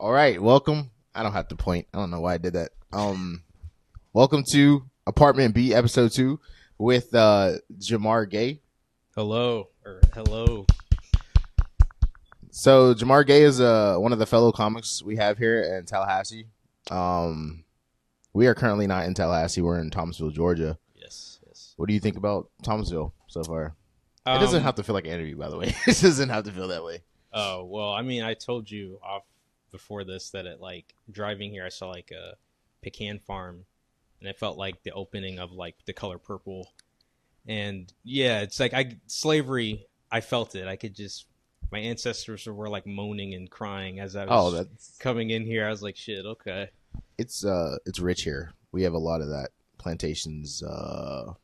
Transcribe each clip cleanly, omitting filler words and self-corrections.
All right, welcome. I don't have to point. I don't know why I did that. Welcome to Apartment B, episode 2, with Jamar Gay. Hello. So Jamar Gay is one of the fellow comics we have here in Tallahassee. We are currently not in Tallahassee. We're in Thomasville, Georgia. Yes. What do you think about Thomasville so far? It doesn't have to feel like an interview, by the way. It doesn't have to feel that way. Oh well, I mean, I told you off before this that driving here, I saw like a pecan farm, and it felt like the opening of like The Color Purple, and yeah, it's like slavery. I felt it. I could just. My ancestors were like moaning and crying as I was coming in here. I was like, shit, okay. It's rich here. We have a lot of that. Plantations, a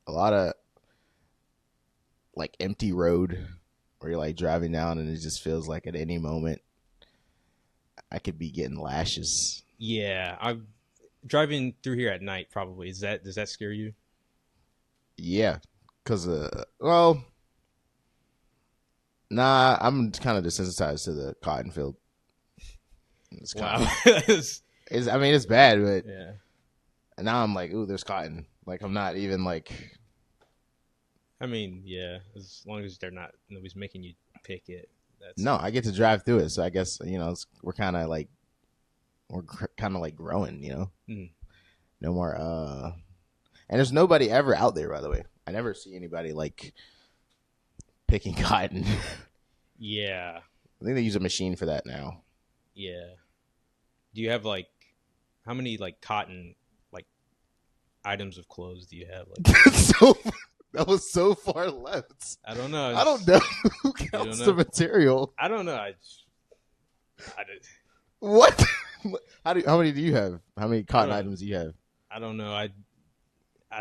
lot of like empty road where you're like driving down and it just feels like at any moment I could be getting lashes. Yeah, I'm driving through here at night. Probably does that scare you? Yeah, because well, nah, I'm kind of desensitized to the cotton field. It's wow. It's bad, but yeah. And now I'm like, ooh, there's cotton. Like I'm not even like. I mean, yeah, as long as nobody's making you pick it. No, I get to drive through it, so I guess we're kind of like growing, No more. And there's nobody ever out there, by the way. I never see anybody like picking cotton. Yeah, I think they use a machine for that now. Yeah. Do you have like how many like cotton like items of clothes do you have? Like that was so far left. I don't know. I don't know who counts the material. I don't know. I did. What? How many do you have? How many cotton items do you have? I don't know. I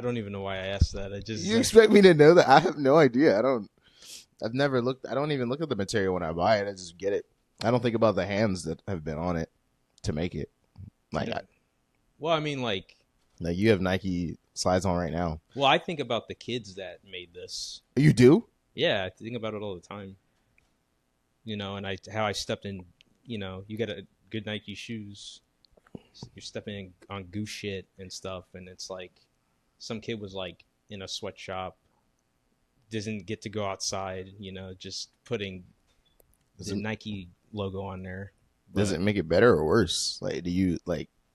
don't even know why I asked that. You expect me to know that? I have no idea. I've never looked. I don't even look at the material when I buy it. I just get it. I don't think about the hands that have been on it to make it. Like, yeah. Well, I mean, like you have Nike slides on right now. Well, I think about the kids that made this. You do? Yeah, I think about it all the time. And how I stepped in. You get a good Nike shoes. You're stepping on goose shit and stuff, and it's like some kid was like in a sweatshop, doesn't get to go outside. Just putting the Nike logo on there. Does it make it better or worse? Like,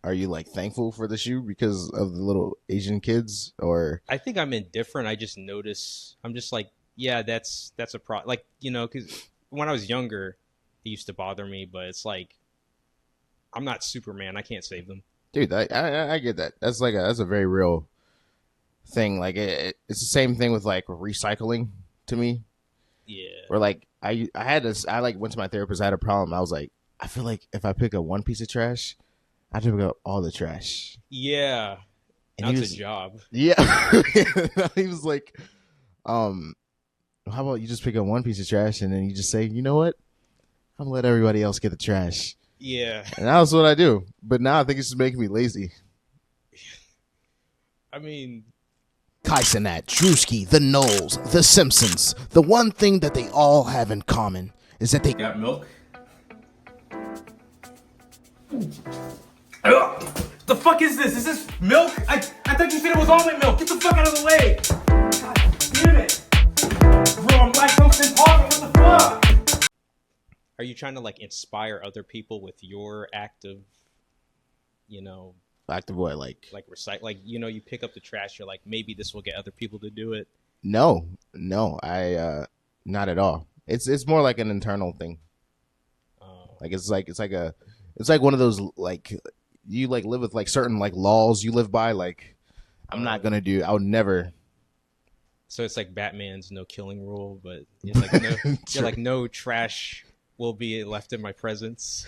are you like thankful for the shoe because of the little Asian kids, or? I think I'm indifferent. I just notice. I'm just like, yeah, that's a problem. Like, because when I was younger, it used to bother me, but it's like, I'm not Superman. I can't save them. Dude, I get that. That's a very real thing. Like it's the same thing with like recycling to me. Yeah. Or like I went to my therapist. I had a problem. I was like, I feel like if I pick up one piece of trash, I have to pick up all the trash. Yeah. And that's a job. Yeah. He was like, how about you just pick up one piece of trash and then you just say, you know what? I'm gonna let everybody else get the trash. Yeah. And that's what I do. But now I think it's just making me lazy. I mean, Kaisenat, Drewski, the Knowles, the Simpsons. The one thing that they all have in common is that they got milk. The fuck is this? Is this milk? I thought you said it was almond milk. Get the fuck out of the way. God damn it. Bro, I'm lactose intolerant. What the fuck? Are you trying to like inspire other people with your active boy, like recycle, like you pick up the trash, you're like, maybe this will get other people to do it? No, I not at all. It's more like an internal thing. Like it's like one of those like you like live with like certain like laws you live by. Like I'm not gonna do. I would never. So it's like Batman's no killing rule, but it's like no, you're like no trash will be left in my presence.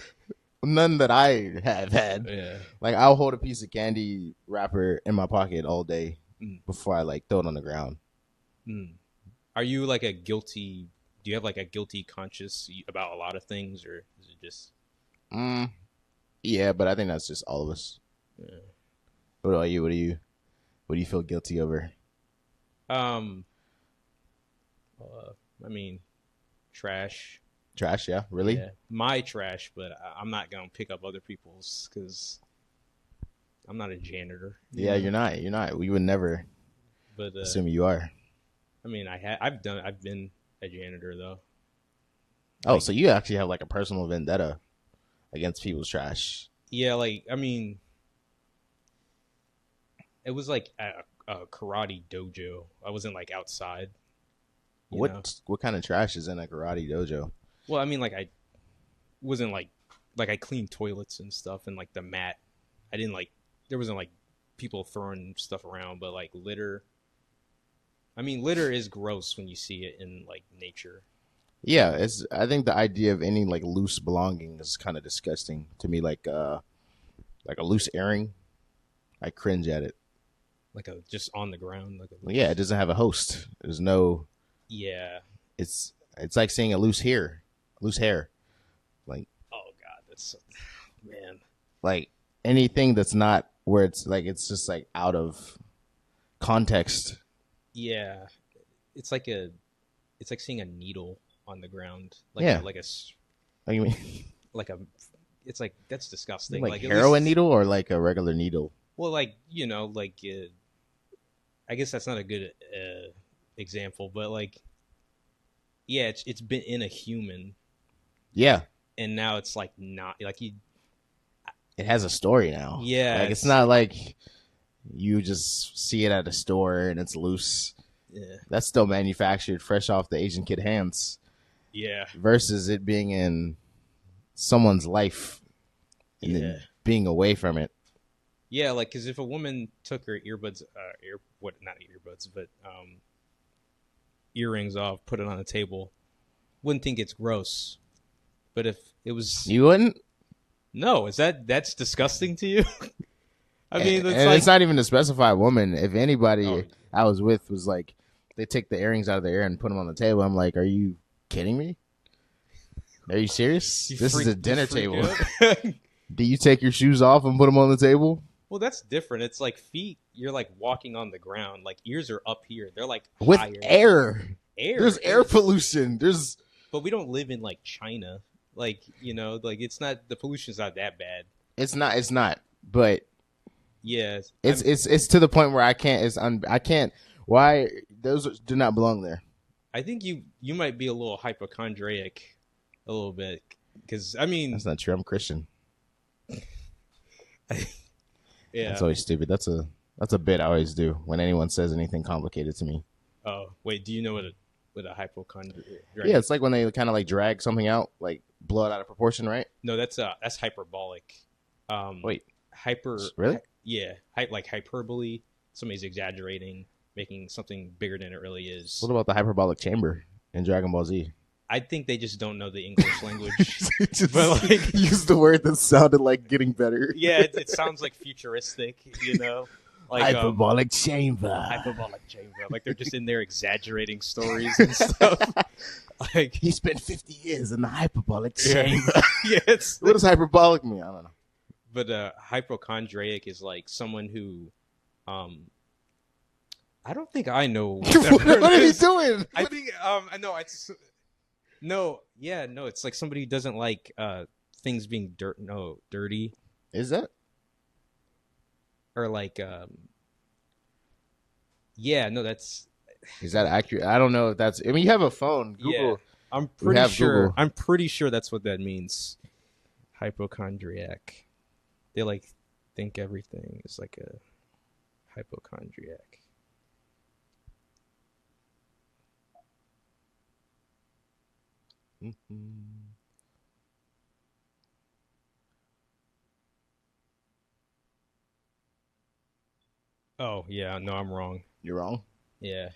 None that I have had. Yeah. Like I'll hold a piece of candy wrapper in my pocket all day before I like throw it on the ground. Are you like do you have like a guilty conscience about a lot of things, or is it just? Yeah, but I think that's just all of us. Yeah. What about you? What do you feel guilty over? I mean, trash. Trash, yeah, really? Yeah, my trash, but I'm not gonna pick up other people's because I'm not a janitor. Yeah, know? you're not. We would never But assume you are. I mean, I've been a janitor though. Oh, so you actually have like a personal vendetta against people's trash. Yeah, like I mean, it was like a karate dojo. I wasn't like outside. You know? What kind of trash is in a karate dojo? Well, I mean, like I wasn't like I cleaned toilets and stuff, and like the mat. I didn't like there wasn't like people throwing stuff around, but like litter. I mean, litter is gross when you see it in like nature. Yeah, I think the idea of any like loose belonging is kind of disgusting to me. Like a loose earring, I cringe at it. Like just on the ground. Yeah, it doesn't have a host. There's no. Yeah. It's like seeing a loose hair. Like, oh god, that's man. Like anything that's not where it's just like out of context. Yeah, it's like seeing a needle on the ground. Yeah. Like What do you mean? like a. It's like that's disgusting. Like at heroin least, needle or like a regular needle? Well, like I guess that's not a good example, but like, yeah, it's been in a human. Yeah. And now it's like not like you. It has a story now. Yeah, like it's not like you just see it at a store and it's loose. Yeah. That's still manufactured fresh off the Asian kid hands. Yeah. Versus it being in someone's life and then being away from it. Yeah, like because if a woman took her earbuds, not earbuds, but earrings off, put it on the table, wouldn't think it's gross. But if it was, you wouldn't. No, that's disgusting to you? I mean, it's not even a specified woman. If anybody I was with was like, they take the earrings out of their ear and put them on the table, I'm like, are you kidding me? Are you serious? This is a dinner table. Do you take your shoes off and put them on the table? Well, that's different. It's like feet. You're like walking on the ground. Like ears are up here. They're like with higher. Air. There's air pollution. But we don't live in like China. Like like it's not the pollution's not that bad. It's not. But yeah, it's to the point where I can't. Why those do not belong there? I think you might be a little hypochondriac, a little bit, because I mean that's not true. I'm Christian. Yeah, that's always stupid. That's a bit I always do when anyone says anything complicated to me. Oh wait, do you know what a hypochondriac? Yeah, it's like when they kind of like drag something out, like blow it out of proportion, right? No, that's hyperbolic. Wait, really? Yeah, like hyperbole. Somebody's exaggerating, making something bigger than it really is. What about the hyperbolic chamber in Dragon Ball Z? I think they just don't know the English language. But like, use the word that sounded like getting better. Yeah, it sounds like futuristic, Like, hyperbolic chamber. Hyperbolic chamber. Like they're just in there exaggerating stories and stuff. Like he spent 50 years in the hyperbolic chamber. Yeah, what does hyperbolic mean? I don't know. But hypochondriac is like someone who, I don't think I know. What are you doing? I think I know it's. No, it's like somebody who doesn't like things being dirty. Is that? Or like that's. Is that accurate? I don't know if that's. I mean, you have a phone. Google. Yeah, I'm pretty sure. Google. I'm pretty sure that's what that means. Hypochondriac. They like think everything is like a hypochondriac. Mm-hmm. Oh yeah, no, I'm wrong. You're wrong. Yeah,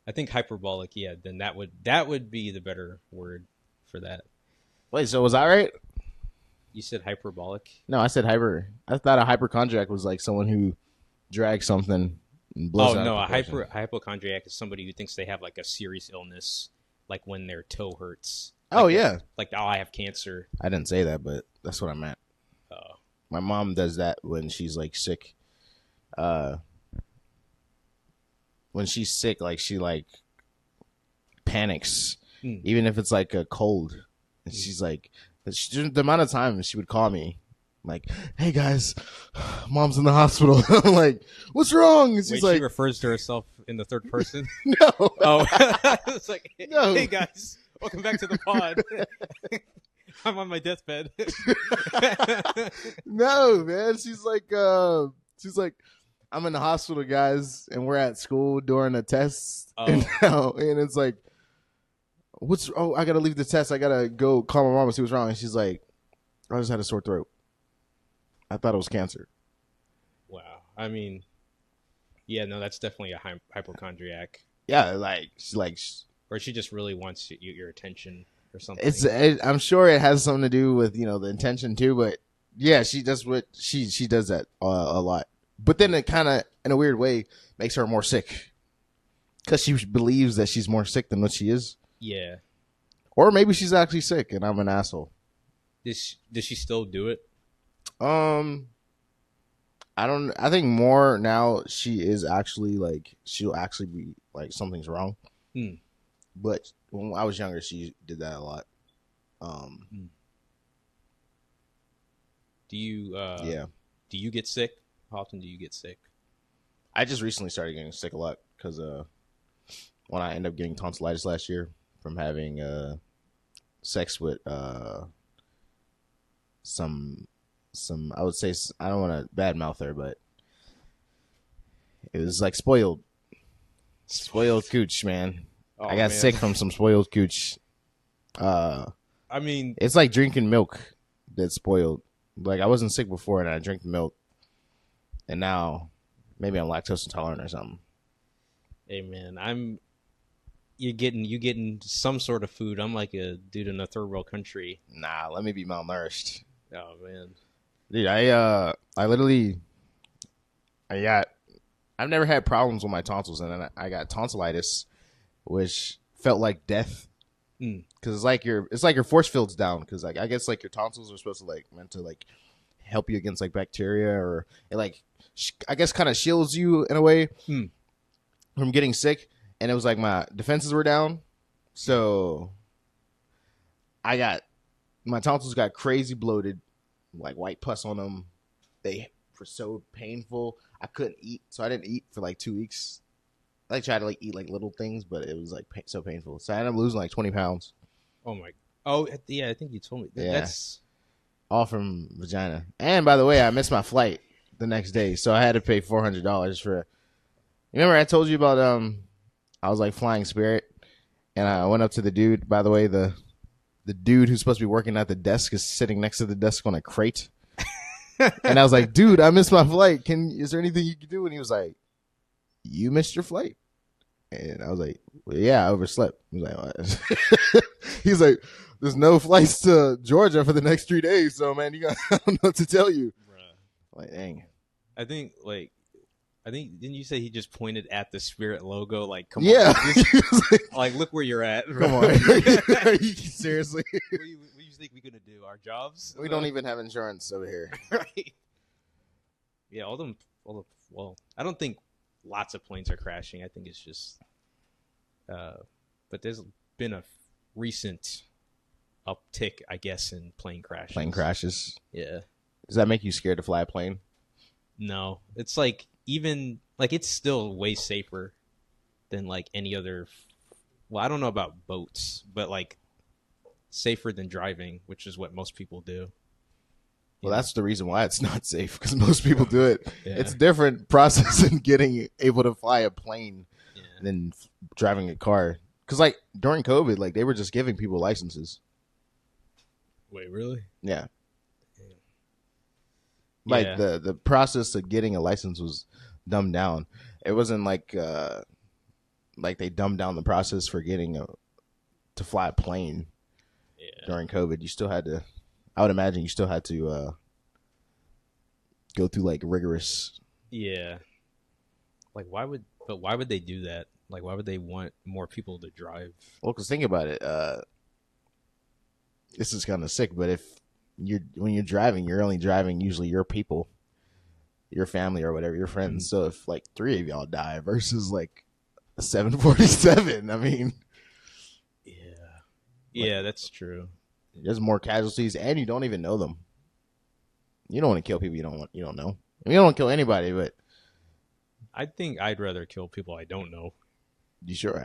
I think hyperbolic. Yeah, then that would be the better word for that. Wait, so was I right? You said hyperbolic. No, I said hyper. I thought a hypochondriac was like someone who drags something and blows out. Oh no, a hypochondriac is somebody who thinks they have like a serious illness, like when their toe hurts. Oh yeah, like I have cancer. I didn't say that, but that's what I meant. Oh, my mom does that when she's like sick. When she's sick, like she like panics even if it's like a cold. And she's like, the amount of time she would call me, like, "Hey guys, mom's in the hospital." I'm like, "What's wrong?" And she's Wait, like, she refers to herself in the third person. "No, Oh, it's like, No. hey guys, welcome back to the pod. I'm on my deathbed. no, man." She's like, "I'm in the hospital, guys, and we're at school during a test." Oh. And it's like, I gotta leave the test. I gotta go call my mom and see what's wrong. And she's like, "I just had a sore throat. I thought it was cancer." Wow. I mean, yeah, no, that's definitely a hypochondriac. Yeah, like she's like, Or she just really wants your attention or something. I'm sure it has something to do with the intention too. But yeah, she does what she does that a lot. But then it kind of, in a weird way, makes her more sick because she believes that she's more sick than what she is. Yeah. Or maybe she's actually sick and I'm an asshole. Does she still do it? I think more now she is actually like, she'll actually be like, something's wrong. But when I was younger, she did that a lot. Do you Yeah. Do you get sick? How often do you get sick? I just recently started getting sick a lot because when I ended up getting tonsillitis last year from having sex with some I would say, I don't want to badmouth her, but it was like spoiled cooch, man. Oh, I got man. sick from some spoiled cooch. I mean, It's like drinking milk that's spoiled. Like, I wasn't sick before and I drank the milk, and now maybe I'm lactose intolerant or something. hey man, you getting some sort of food. I'm like a dude in a third world country. Nah, let me be malnourished. Oh man. Dude, I I've never had problems with my tonsils, and then I got tonsillitis, which felt like death. Because it's like your force field's down. Because like, I guess like your tonsils are supposed to like meant to like help you against like bacteria, or it like I guess kind of shields you in a way from getting sick. And it was like my defenses were down, so my tonsils got crazy bloated, like white pus on them. They were so painful. I couldn't eat, so I didn't eat for like 2 weeks. I tried to like eat like little things, but it was like so painful. So I ended up losing like 20 pounds. Oh my. Oh yeah, I think you told me. Yeah. That's All from vagina. And by the way, I missed my flight the next day, so I had to pay $400 for. Remember I told you about I was like flying Spirit, and I went up to the dude. By the way, the dude who's supposed to be working at the desk is sitting next to the desk on a crate. And I was like, "Dude, I missed my flight. Is there anything you can do?" And he was like, "You missed your flight." And I was like, "Well, yeah, I overslept." He was like, "What?" He's like, "There's no flights to Georgia for the next 3 days, so man, I don't know what to tell you." Bruh. Like, dang. I think didn't you say he just pointed at the Spirit logo? Like, come Yeah. on, He was like, like look where you're at. come on. Are you seriously? What do you think we're gonna do? Our jobs? We don't even have insurance over here. Right. Yeah, all the well, I don't think lots of planes are crashing. I think it's just, but there's been a recent uptick, I guess, in plane crashes. Plane crashes. Yeah. Does that make you scared to fly a plane? No, it's like even like it's still way safer than like any other. Well, I don't know about boats, but like safer than driving, which is what most people do. Well, that's the reason why it's not safe, because most people do it. Yeah. It's a different process in getting able to fly a plane than driving a car. Because like during COVID, like they were just giving people licenses. Wait, really? Yeah. Like Yeah. the process of getting a license was dumbed down. It wasn't like they dumbed down the process for getting to fly a plane during COVID. You still had to. I would imagine you still had to go through like rigorous. Yeah. Like why would they do that? Like why would they want more people to drive? Well, because think about it. This is kind of sick, but when you're driving, you're only driving usually your people, your family or whatever, your friends. So if like 3 of y'all die versus like a 747, I mean, Yeah. Yeah, that's true. There's more casualties, and you don't even know them. You don't want to kill people you don't know. I mean, you don't want to kill anybody, but I think I'd rather kill people I don't know. you sure.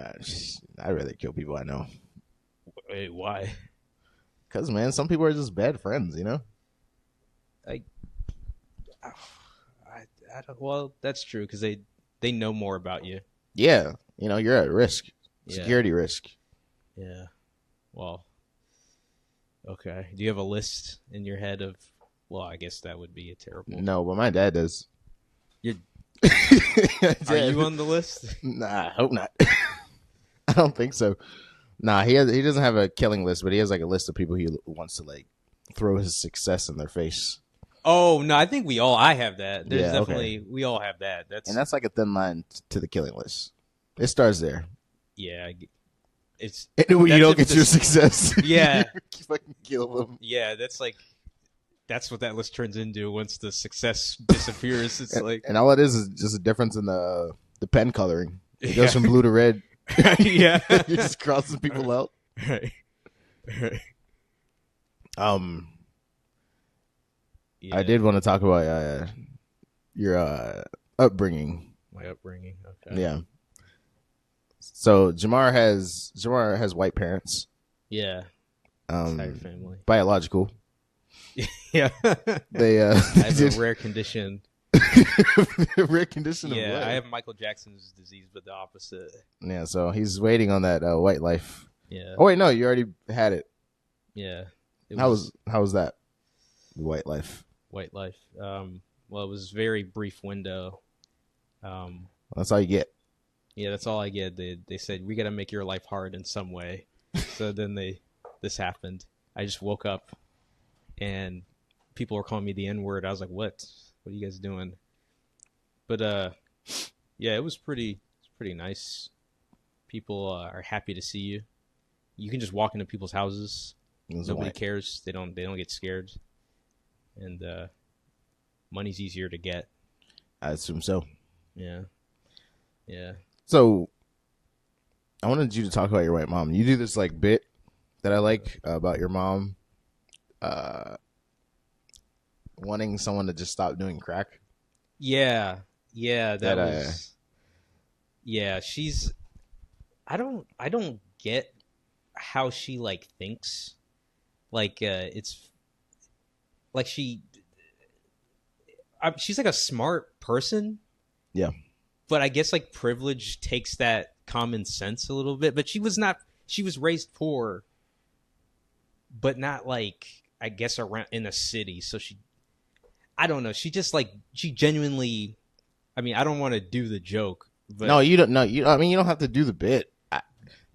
I'd rather kill people I know. Wait, why? Because, man, some people are just bad friends, I don't. Well, that's true because they know more about you. Yeah, you're at risk, Yeah. security risk. Yeah. Well. Okay. Do you have a list in your head of? Well, I guess that would be a terrible. No, but my dad does. You're- Are you on the list? Nah, I hope not. I don't think so. Nah, he doesn't have a killing list, but he has like a list of people he wants to like throw his success in their face. Oh no, I think I have that. There's Yeah, okay. definitely we all have that. That's like a thin line to the killing list. It starts there. Yeah. It's And when you That's don't if get the- your success, Yeah. you fucking kill them. yeah. That's what that list turns into once the success disappears. It's like And all it is just a difference in the pen coloring. It Yeah. goes from blue to red. yeah. You're just crossing people out. Right. I did want to talk about your upbringing. My upbringing. Okay. Yeah. So Jamar has white parents. Yeah. Entire family. Biological. Yeah. They I have did a rare condition. rare condition of Yeah, what? I have Michael Jackson's disease, but the opposite. Yeah, so he's waiting on that white life. Yeah. Oh wait, no, you already had it. Yeah. It How was that? The white life. White Life? Well, it was a very brief window. That's all you get. Yeah, that's all I get. They said we got to make your life hard in some way. So then this happened. I just woke up, and people were calling me the N-word. I was like, "What? What are you guys doing?" But yeah, it was pretty nice. People are happy to see you. You can just walk into people's houses. It was Nobody white. cares. They don't get scared. And money's easier to get. I assume so. Yeah. Yeah. So I wanted you to talk about your white mom. You do this like bit that I like about your mom wanting someone to just stop doing crack. Yeah. Yeah, that That, was Yeah, she's I don't get how she like thinks. Like it's like she's like a smart person. Yeah. But I guess like privilege takes that common sense a little bit. But she was raised poor, but not like I guess around in a city. So I don't know. She just like she genuinely. I mean, I don't want to do the joke, but No, you don't. No, you. I mean, you don't have to do the bit.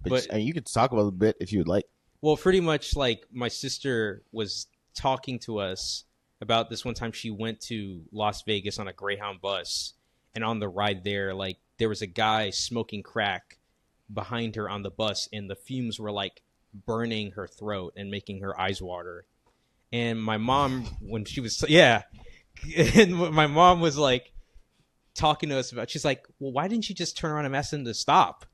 But- I mean, you could talk about the bit if you would like. well, pretty much like my sister was talking to us about this one time she went to Las Vegas on a Greyhound bus, and on the ride there, like there was a guy smoking crack behind her on the bus, and the fumes were like burning her throat and making her eyes water. And my mom, when she was and my mom was like talking to us about, she's like, well, why didn't you just turn around and ask him to stop?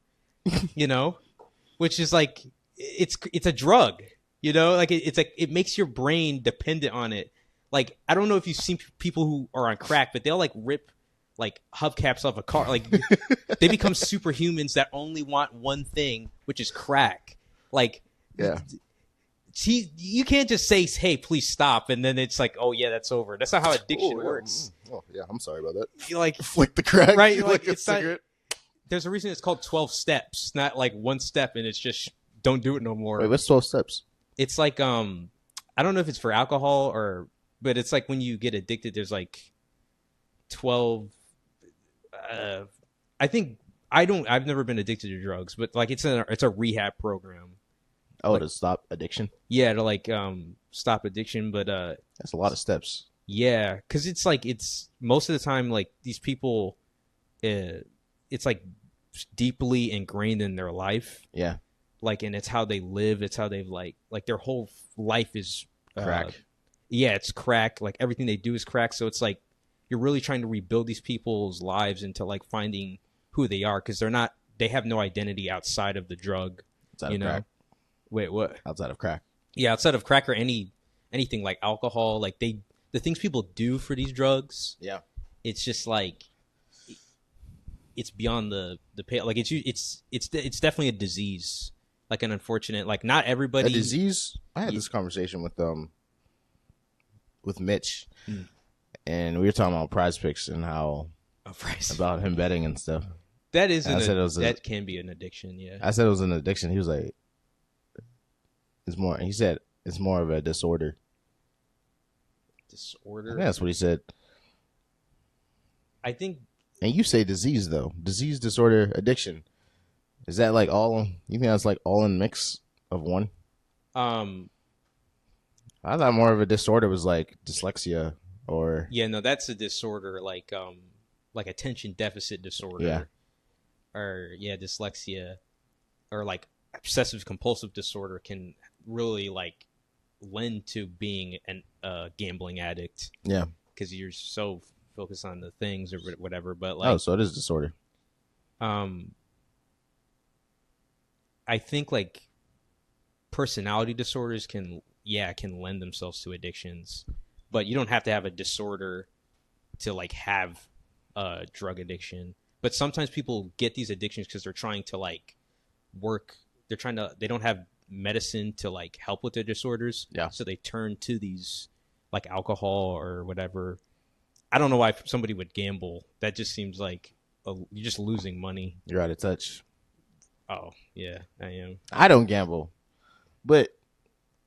Which is like it's a drug, like it's like it makes your brain dependent on it. Like I don't know if you've seen people who are on crack, but they'll like rip like hubcaps off a car. Like they become superhumans that only want one thing, which is crack. Like Yeah. you can't just say, hey, please stop, and then it's like, oh yeah, that's over. That's not how addiction works. Oh yeah, I'm sorry about that. You're like Flick the crack, Right, you like, a it's not- cigarette. there's a reason it's called 12 steps, not like one step and it's just don't do it no more. Wait, what's 12 steps? It's like I don't know if it's for alcohol but it's like when you get addicted there's like 12 I think I've never been addicted to drugs, but like it's a rehab program. Oh, Like- to stop addiction. Yeah, to like stop addiction, but That's a lot of steps. yeah, cuz it's like it's most of the time like these people it's like deeply ingrained in their life. Yeah, Like, and it's how they live. It's how they've like their whole life is crack. Yeah, it's crack. Like everything they do is crack. So it's like you're really trying to rebuild these people's lives into like finding who they are because they have no identity outside of the drug. Is that a crack? Wait, what? outside of crack. Yeah, outside of crack or anything like alcohol, like the things people do for these drugs, Yeah. it's just like it's beyond the pay. Like it's definitely a disease, like an unfortunate, like not everybody. A disease. I had this conversation with Mitch, and we were talking about Prize Picks and how about him betting and stuff. That is that can be an addiction. Yeah, I said it was an addiction. He was like, "It's more." He said it's more of a disorder. Disorder. I think that's what he said. I think. And you say disease though, disease, disorder, addiction. Is that like all? You think that's like all in mix of one? I thought more of a disorder was like dyslexia or yeah, no, that's a disorder like attention deficit disorder. Yeah. Or dyslexia or like obsessive compulsive disorder can really like lend to being a gambling addict. Yeah. Because you're so focused on the things or whatever. But like, so it is disorder. I think like personality disorders can lend themselves to addictions, but you don't have to have a disorder to like have a drug addiction. But sometimes people get these addictions because they're trying to like work. They don't have medicine to like help with their disorders. Yeah. So they turn to these like alcohol or whatever. I don't know why somebody would gamble. That just seems like you're just losing money. You're out of touch. Oh, yeah, I am. I don't gamble, but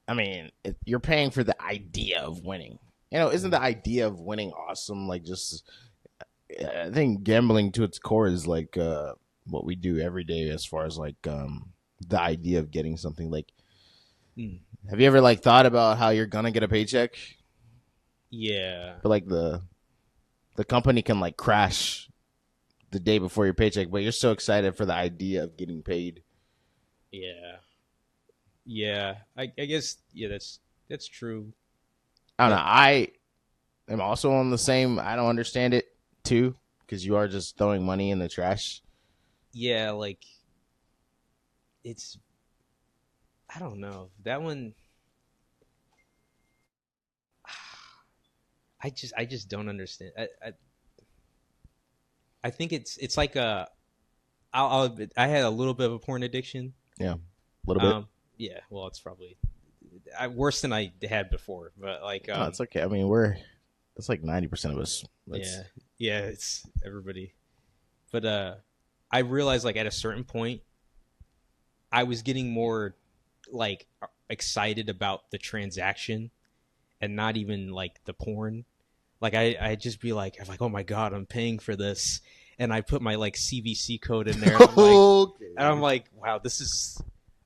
I mean, you're paying for the idea of winning. You know, isn't the idea of winning awesome? Like, just I think gambling to its core is like what we do every day, as far as like the idea of getting something. Like, have you ever like thought about how you're gonna get a paycheck? Yeah, But like the company can like crash the day before your paycheck, but you're so excited for the idea of getting paid. yeah. I guess that's true. I don't know. I am also on the same. I don't understand it too, because you are just throwing money in the trash. Yeah, like it's. I don't know that one. I just don't understand. I think it's like I had a little bit of a porn addiction. Yeah, a little bit. Yeah, well, it's probably worse than I had before. But like, No, it's okay. I mean, it's like 90% of us. Yeah, it's everybody. But I realized like at a certain point, I was getting more like excited about the transaction and not even like the porn. Like I'd just be like, I'm like, oh my god, I'm paying for this, and I put my like CVC code in there, and I'm like, wow, this is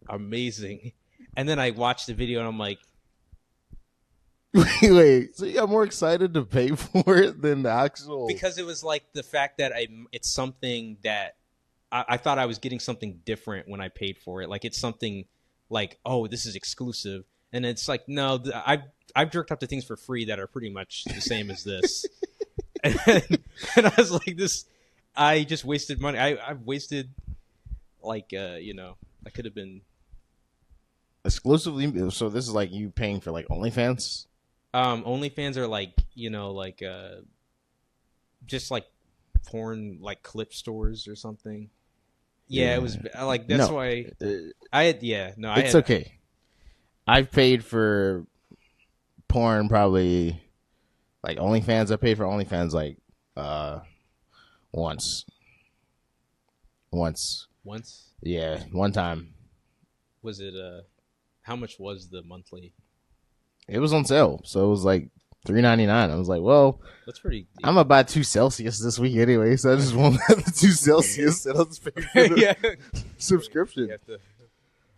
amazing. And then I watched the video, and I'm like, wait, so you got more excited to pay for it than the actual? Because it was like the fact that it's something that I thought I was getting something different when I paid for it. Like it's something like, oh, this is exclusive, and it's like, no, I've jerked up to things for free that are pretty much the same as this. and I was like, I just wasted money. I've wasted, like, I could have been. Exclusively? So this is like you paying for like OnlyFans? OnlyFans are like, just like porn, like clip stores or something. Yeah, it was like, that's why it's okay. I've paid for porn probably, like OnlyFans. I paid for OnlyFans like once. Once? Yeah, one time. Was it how much was the monthly? It was on sale, so it was like $3.99. I was like, well, that's pretty. I'm gonna buy 2 Celsius this week anyway, so I just won't have the 2 Celsius, and I'll just pay for the subscription.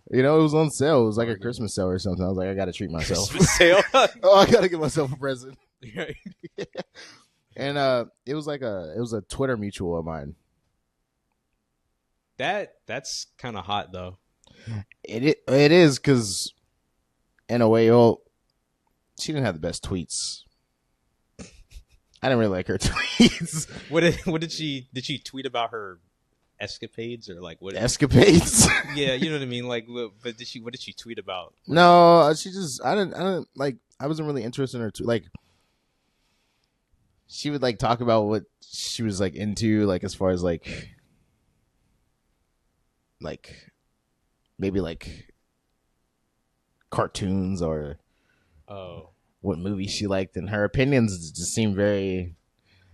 You know, it was on sale. It was like a Christmas sale or something. I was like, I gotta treat myself. Christmas sale. Oh, I gotta give myself a present. And it was a Twitter mutual of mine. That's kind of hot though. It is, because in a way, she didn't have the best tweets. I didn't really like her tweets. What did she tweet about her escapades or like what? Escapades. Yeah, you know what I mean. Like, but what did she tweet about? No, she just I didn't like. I wasn't really interested in her. Like, she would like talk about what she was like into, like as far as like maybe like cartoons or what movie she liked, and her opinions just seemed very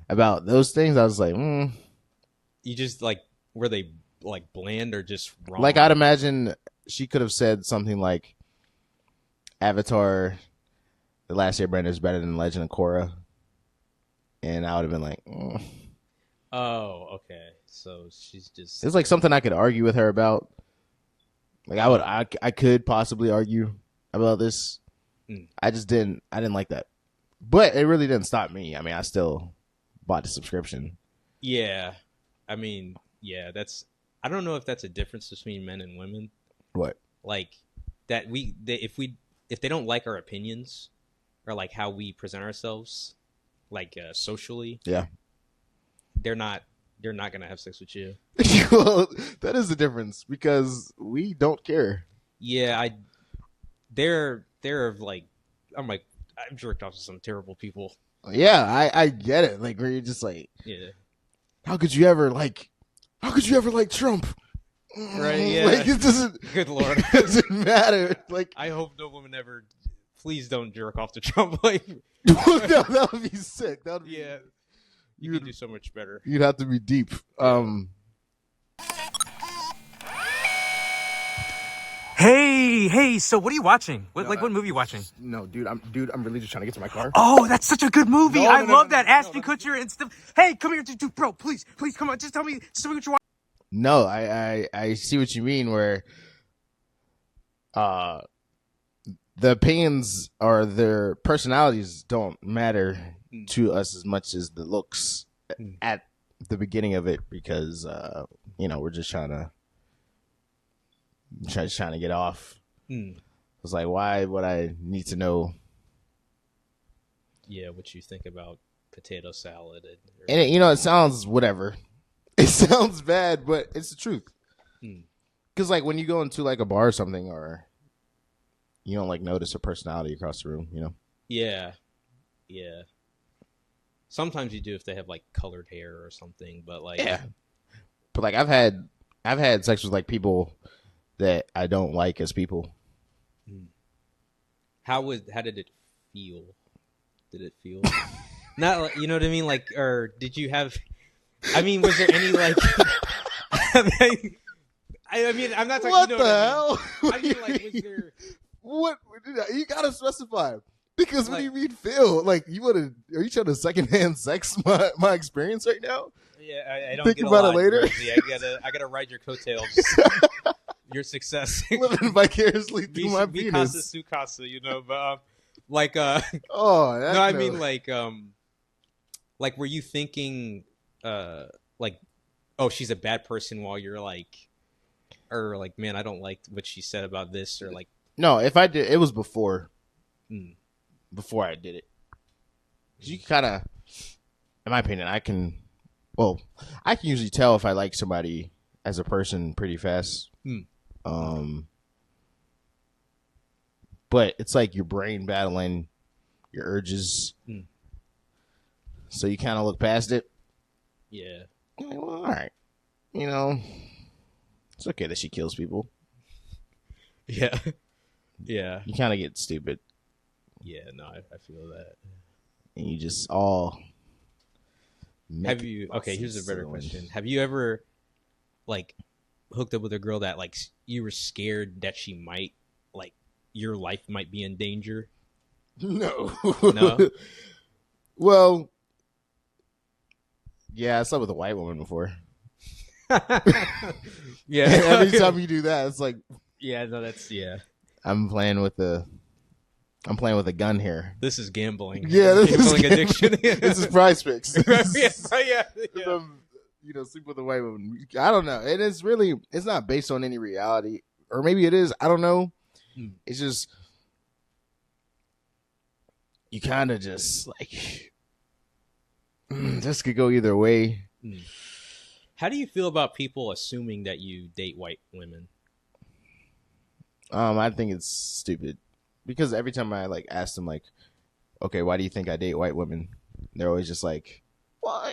about those things. I was like, You just like, were they like bland or just wrong? Like, I'd imagine she could have said something like Avatar: The Last Airbender is better than Legend of Korra, and I would have been like, Oh, okay. So she's just. It's like something I could argue with her about. Like, I could possibly argue about this. I didn't like that, but it really didn't stop me. I mean, I still bought the subscription. Yeah, I mean, yeah, I don't know if that's a difference between men and women. What? Like that if they don't like our opinions or like how we present ourselves, like socially, yeah, they're not gonna have sex with you. Well, that is the difference because we don't care. Yeah, they're like, I've jerked off to some terrible people. Yeah, I get it. Like, where you're just like, yeah, how could you ever like Trump? Right? Yeah. Like, it doesn't. Good Lord, It doesn't matter. Like, I hope no woman ever. Please don't jerk off to Trump. Like, that would be sick. That would be. Yeah, you could do so much better. You'd have to be deep. Hey, so what are you watching? What movie are you watching? No, dude, I'm really just trying to get to my car. Oh, that's such a good movie. No, I no, love no, that. no, Ashton Kutcher and stuff. Hey, come here, dude, bro, please, come on. Just tell me what you're watching. No, I see what you mean. Where, the opinions or their personalities don't matter to us as much as the looks at the beginning of it, because we're just trying to get off. It's like, why would I need to know? Yeah, what you think about potato salad And it sounds whatever. It sounds bad, but it's the truth. Because like when you go into like a bar or something, or you don't like notice a personality across the room, Yeah. Sometimes you do if they have like colored hair or something, but like But like I've had sex with like people that I don't like as people. How did it feel? Did it feel not? You know what I mean? Like, or did you have? I mean, was there any like? I mean, I'm not talking. What you the know hell? I mean, like, was there? What you gotta specify? Because what Like- do you mean feel? Like, are you trying to secondhand sex my experience right now? Yeah, I don't Think get about a it lot, later. Rosie. I gotta ride your coattails. Your success. Living vicariously through my Be penis. casa su casa, but like Oh, no, I mean like were you thinking like, oh, she's a bad person while you're like, or like, man, I don't like what she said about this, or like, no. If I did, it was before I did it. 'Cause you kind of, in my opinion, I can usually tell if I like somebody as a person pretty fast. But it's like your brain battling your urges. So you kind of look past it. yeah, You're like, well, all right. It's okay that she kills people. yeah. You kind of get stupid. Yeah, no, I feel that. And you just all. Okay, here's a better question. Have you ever, like, hooked up with a girl that, like, you were scared that she might, like, your life might be in danger? No. No? Well, yeah, I slept with a white woman before. Yeah. Every time you do that, it's like, Yeah, no, that's, yeah. I'm playing with a gun here. This is gambling. Yeah, this is gambling addiction. This is Prize Picks. yeah. Sleep with a white woman. I don't know. It's not based on any reality, or maybe it is. I don't know. It's just you kind of just like this could go either way. How do you feel about people assuming that you date white women? I think it's stupid because every time I like ask them like, okay, why do you think I date white women? They're always just like, well,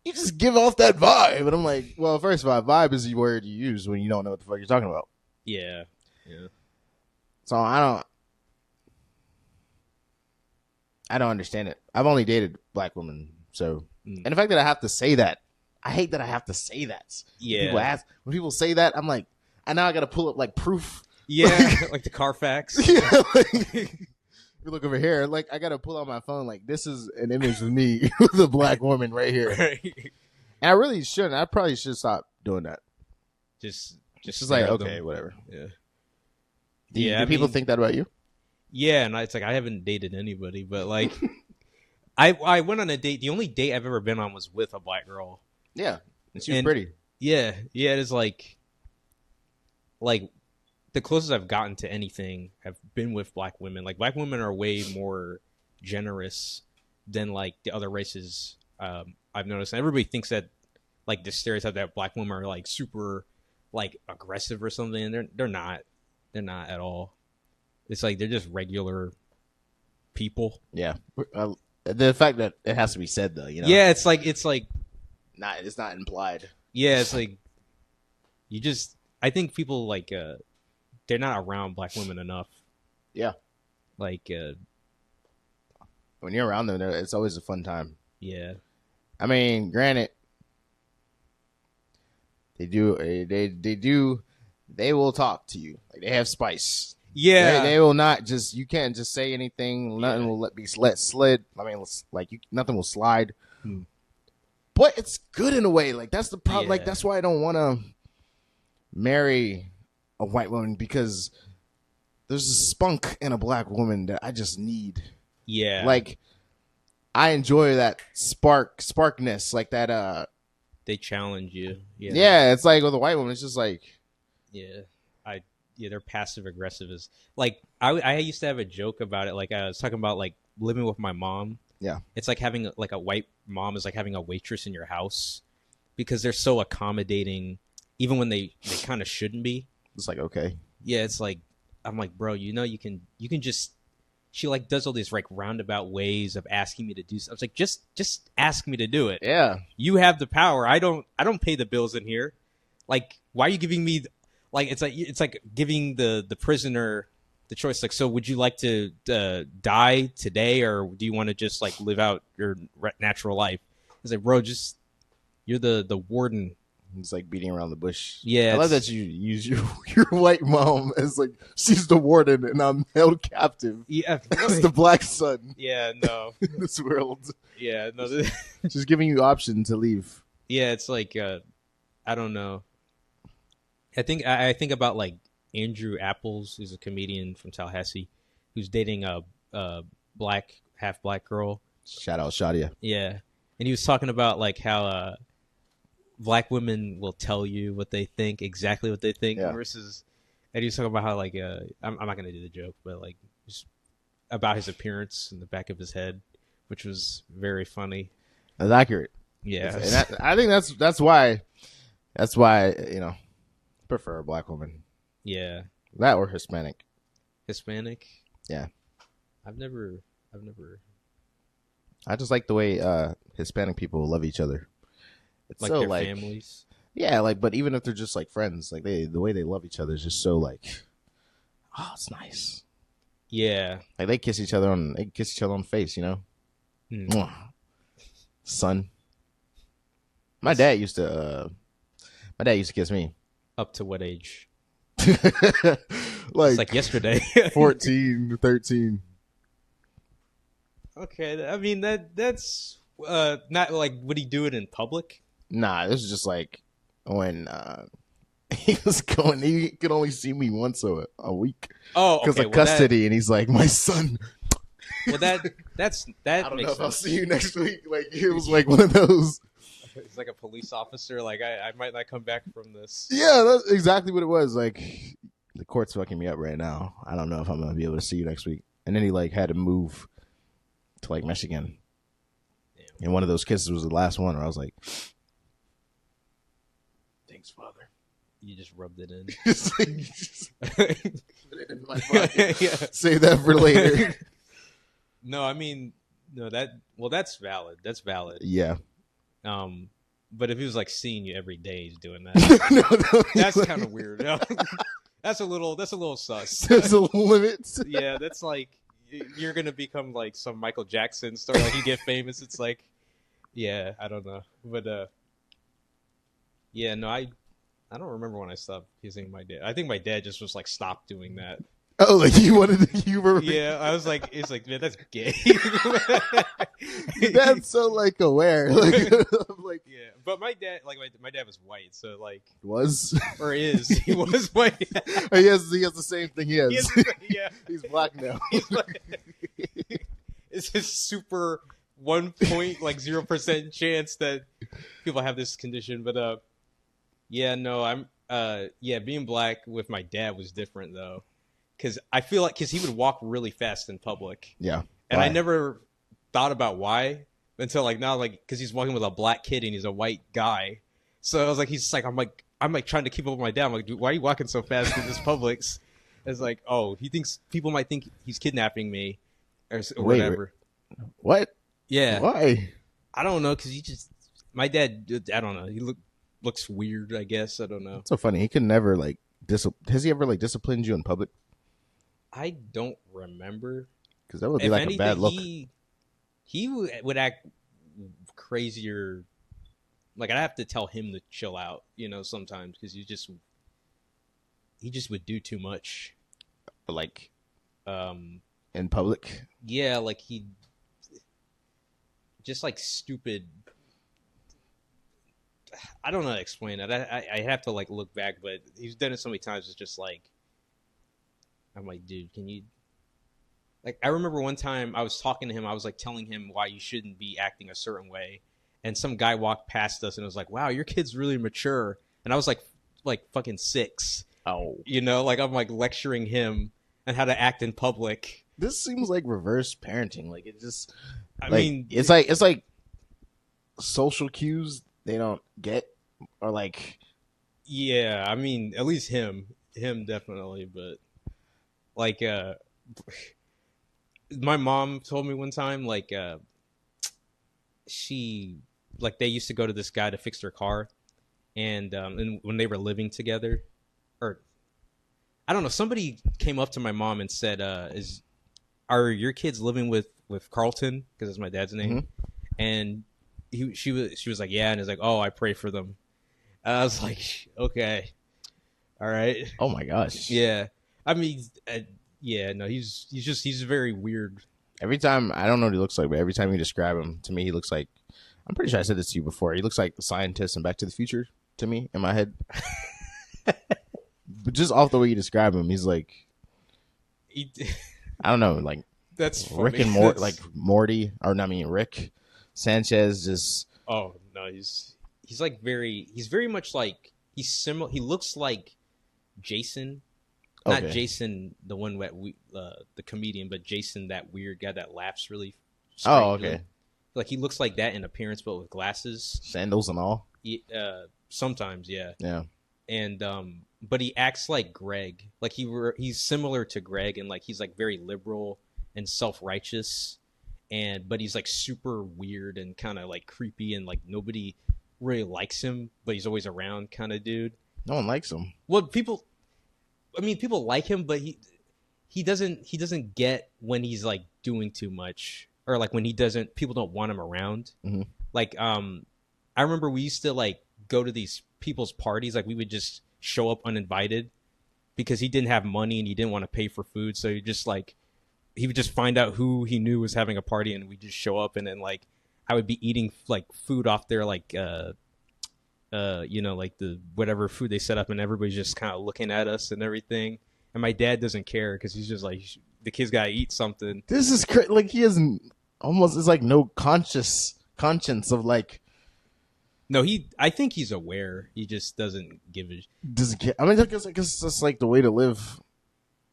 you just give off that vibe, and I'm like, well, first of all, vibe is the word you use when you don't know what the fuck you're talking about. Yeah, yeah. So I don't understand it. I've only dated black women, so and the fact that I have to say that, I hate that I have to say that. Yeah. When people say that, I'm like, I now I got to pull up like proof. Yeah, like the Carfax. Yeah, like, if you look over here, like I got to pull out my phone. Like this is an image of me with a black woman right here, Right. and I really shouldn't. I probably should stop doing that. Just Just like stare at okay, them. whatever. Yeah. Do people think that about you? Yeah, and it's like I haven't dated anybody, but like I went on a date. The only date I've ever been on was with a black girl. Yeah, and she was And- pretty. Yeah, it is like the closest I've gotten to anything have been with black women. Like black women are way more generous than like the other races. I've noticed, and everybody thinks that like the stereotype that black women are like super like aggressive or something, and they're not. They're not at all. It's like they're just regular people. Yeah, the fact that it has to be said though, you know. Yeah, it's like it's not implied. yeah, it's like you just. I think people like they're not around black women enough. Yeah, Like when you're around them, it's always a fun time. yeah. I mean, granted, they will talk to you. Like they have spice. Yeah. They will not just. You can't just say anything. Nothing will be let slid. I mean, nothing will slide. Hmm. But it's good in a way. Like that's the problem. Yeah. Like that's why I don't want to marry a white woman because there's a spunk in a black woman that I just need. Yeah. Like I enjoy that sparkness, like that. they challenge you. Yeah. Yeah, it's like with a white woman, it's just like Yeah. They're passive aggressive as like I used to have a joke about it. Like I was talking about like living with my mom. Yeah. It's like having like a white mom is like having a waitress in your house because they're so accommodating even when they kind of shouldn't be. it's like okay. Yeah, it's like I'm like, bro, you can just she like does all these like roundabout ways of asking me to do stuff. I was like, just ask me to do it. Yeah. You have the power. I don't pay the bills in here. Like, why are you giving me like it's like giving the prisoner the choice. Like, so would you like to die today, or do you want to just like live out your natural life? It's like, bro, just you're the warden. It's like beating around the bush. Yeah, I love that you use your white mom as like she's the warden and I'm held captive. Yeah, That's the black son yeah, no, in this world. yeah, no, Just giving you option to leave. yeah. It's like I don't know. I think about like Andrew Apples, who's a comedian from Tallahassee, who's dating a half black girl. Shout out Shadia. Yeah, and he was talking about like how black women will tell you what they think, exactly what they think, Yeah. versus, and he was talking about how like I'm not gonna do the joke, but like just about his appearance in the back of his head, which was very funny. That's accurate. Yeah, And I think that's why prefer a black woman. yeah, That or Hispanic. Hispanic. Yeah. I've never. I just like the way Hispanic people love each other. It's Like so their like families. yeah, like but even if they're just like friends, like the way they love each other is just so like oh, it's nice. Yeah. Like they kiss each other on the face, you know? Hmm. Mwah. Son. My dad used to kiss me. Up to what age? like, It's like yesterday. 14, 13. Okay, I mean that's not like, would he do it in public? Nah, this is just like when he could only see me once a week Oh, because okay. of custody, and he's like, my son. Well, that's that I don't makes know if I'll sense. see you next week. Like it was like one of those. It's like a police officer. Like I might not come back from this. Yeah, that's exactly what it was. Like the court's fucking me up right now. I don't know if I'm gonna be able to see you next week. And then he like had to move to like Michigan. Damn. And one of those kisses was the last one where I was like, You just rubbed it in. Just like, put it in my pocket. Yeah. Save that for later. No, I mean, no, that's valid. That's valid. Yeah. But if he was like seeing you every day, he's doing that. No, That's kind of weird. That's a little sus. There's a limit. Yeah, that's like you're gonna become like some Michael Jackson story. Like you get famous, it's like, yeah, I don't know, but yeah, no, I don't remember when I stopped kissing my dad. I think my dad just was like, stop doing that. Oh, like you were. Yeah, I was like, it's like, man, that's gay. That's so like aware. Like, like Yeah, but my dad, like my dad was white, so like was. or is he was white? he has the same thing. He has. Yeah, He's black now. he's like, it's a super 1.0% chance that people have this condition, but yeah, no, I'm yeah, being black with my dad was different though, because I feel like he would walk really fast in public, Yeah. and Why? I never thought about why until like now, like because he's walking with a black kid and he's a white guy, so I was like, he's just like I'm like trying to keep up with my dad. I'm like, dude, why are you walking so fast in this Publix? It's like, oh, he thinks people might think he's kidnapping me or Wait, whatever. What? Yeah, Why? I don't know, because my dad, I don't know, he looks weird, I guess. I don't know. It's so funny. He could never like has he ever like disciplined you in public? I don't remember. Because that would be If like anything, a bad look. he would act crazier. Like I'd have to tell him to chill out, sometimes, because he just would do too much. Like Um, in public. yeah, like he just like stupid. I don't know how to explain it. I have to like look back, but he's done it so many times. It's just like, I'm like, dude, can you? Like, I remember one time I was talking to him. I was like telling him why you shouldn't be acting a certain way, and some guy walked past us and was like, "Wow, your kid's really mature." And I was like fucking 6. Oh. Like I'm like lecturing him on how to act in public. This seems like reverse parenting. Like it just I like, mean, it's like social cues they don't get, or like yeah, I mean, at least him definitely, but like my mom told me one time, like she, like, they used to go to this guy to fix their car, and when they were living together, or I don't know, somebody came up to my mom and said, are your kids living with Carlton, because that's my dad's name? And she was like, yeah, and he's like, oh, I pray for them. And I was like, okay, all right. oh my gosh. Yeah, I mean, yeah, no, he's very weird. Every time, I don't know what he looks like, but every time you describe him to me, he looks like, I'm pretty sure I said this to you before, he looks like the scientist in Back to the Future to me in my head. But just off the way you describe him, he's like, I don't know, like That's funny. Rick and Morty, like Morty, or not, I mean Rick Sanchez. Just oh no, he's very much like he's similar. He looks like Jason, not okay. Jason the one that the comedian, but Jason, that weird guy that laughs really. Oh, strangely. okay. Like he looks like that in appearance, but with glasses. Sandals and all. Sometimes, yeah. Yeah. And but he acts like Greg. Like he's similar to Greg, and like he's like very liberal and self-righteous, but he's like super weird and kind of like creepy, and like nobody really likes him, but he's always around kind of dude. No one likes him. Well, people like him, but he doesn't get when he's like doing too much, or like when people don't want him around. Mm-hmm. Like I remember we used to like go to these people's parties. Like we would just show up uninvited because he didn't have money and he didn't want to pay for food, so he would just find out who he knew was having a party, and we'd just show up, and then like I would be eating like food off there, like like the whatever food they set up, and everybody's just kind of looking at us and everything. And my dad doesn't care because he's just like, the kid's gotta eat something. This is like he hasn't almost. It's like no conscience of like. No, I think he's aware. He just doesn't give a. Doesn't care. I mean, I guess it's just like the way to live.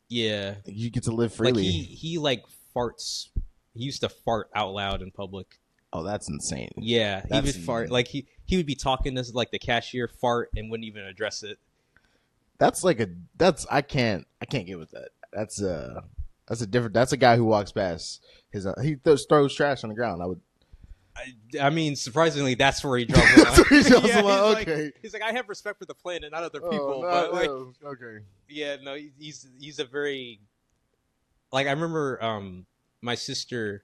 Yeah, You get to live freely. like he like farts. He used to fart out loud in public. Oh, that's insane. Yeah, he That's would fart. Like he would be talking to like the cashier, fart, and wouldn't even address it. That's like I can't get with that. That's a guy who walks past his he throws trash on the ground. I would. I mean, surprisingly, that's where he draws the line. That's where he draws the line, he's okay. Like, he's like, I have respect for the planet, not other Oh, people. no, but like, no, okay. yeah, no, he's a very like I remember my sister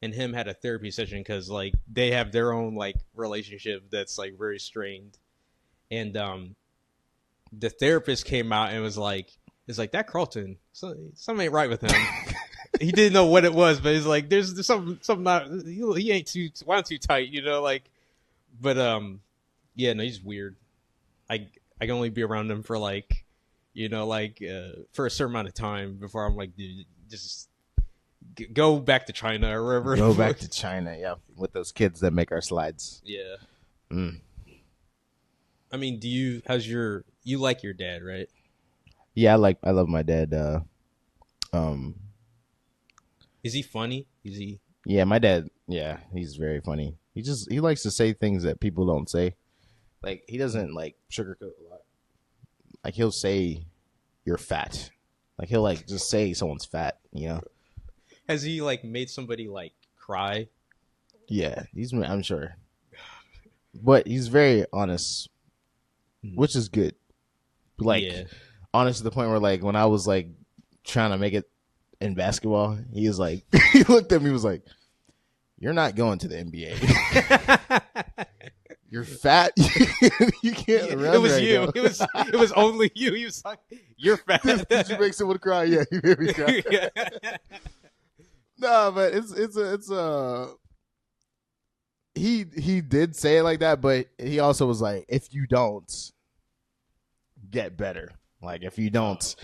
and him had a therapy session because like they have their own like relationship that's like very strained, and the therapist came out and was like, "It's like that Carlton, something ain't right with him." He didn't know what it was, but he's like, "There's something not. He ain't too tight, you know." Like, but yeah, no, he's weird. I can only be around him for like, you know, like for a certain amount of time before I'm like, dude, just go back to China or wherever. Go back to China, yeah, with those kids that make our slides. Yeah. Mm. I mean, you like your dad, right? Yeah, I love my dad. Is he funny? Is he? Yeah, my dad. Yeah, he's very funny. He likes to say things that people don't say. Like he doesn't like sugarcoat a lot. Like he'll say, "You're fat." Like he'll like just say someone's fat. You know. Has he like made somebody like cry? Yeah, I'm sure. But he's very honest, which is good. Like honest to the point where like when I was like trying to make it in basketball, he was like he looked at me and was like, "You're not going to the NBA. You're fat. You can't run It was right you. now." It was only you. He was like, "You're fat." Did you make someone cry? Yeah, you made me cry. Yeah. No, but it's a he did say it like that, but he also was like, if you don't get better, like if you don't